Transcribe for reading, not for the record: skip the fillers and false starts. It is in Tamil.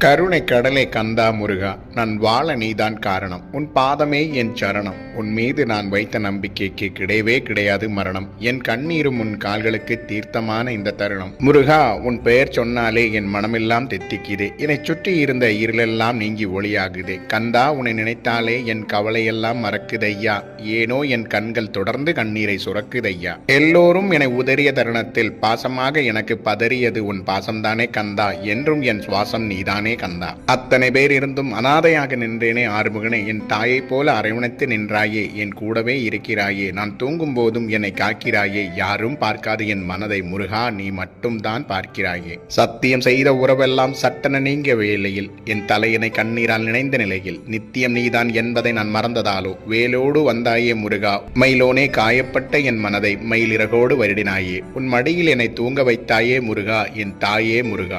கருணை கடலை கந்தா முருகா, நான் வாழ நீதான் காரணம். உன் பாதமே என் சரணம். உன் மீது நான் வைத்த நம்பிக்கைக்கு கிடையவே கிடையாது மரணம். என் கண்ணீரும் உன் கால்களுக்கு தீர்த்தமான இந்த தருணம். முருகா, உன் பெயர் சொன்னாலே என் மனமெல்லாம் தெத்திக்குதே. என்னை சுற்றி இருந்த இருளெல்லாம் நீங்கி ஒளியாகுதே. கந்தா, உன்னை நினைத்தாலே என் கவலையெல்லாம் மறக்குதையா. ஏனோ என் கண்கள் தொடர்ந்து கண்ணீரை சுரக்குதையா. எல்லோரும் என்னை உதறிய தருணத்தில் பாசமாக எனக்கு பதறியது உன் பாசம்தானே கந்தா. என்றும் என் சுவாசம் நீதானே கந்தா. அத்தனை பேர் இருந்தும் அனாதையாக நின்றேனே ஆறுமுகனே. என் தாயை போல அரவணைத்து நின்றாயே. என் கூடவே இருக்கிறாயே. நான் தூங்கும் போதும் என்னை காக்கிறாயே. யாரும் பார்க்காது என் மனதை முருகா, நீ மட்டும் தான் பார்க்கிறாயே. சத்தியம் செய்த உறவெல்லாம் சட்டென நீங்க வேளையில் என் தலையினை கண்ணீரால் நினைந்த நிலையில் நித்தியம் நீதான் என்பதை நான் மறந்ததாலோ வேலோடு வந்தாயே முருகா. மயிலோனே, காயப்பட்ட என் மனதை மயிலிறகோடு வருடினாயே. உன் மடியில் என்னை தூங்க வைத்தாயே முருகா, என் தாயே முருகா.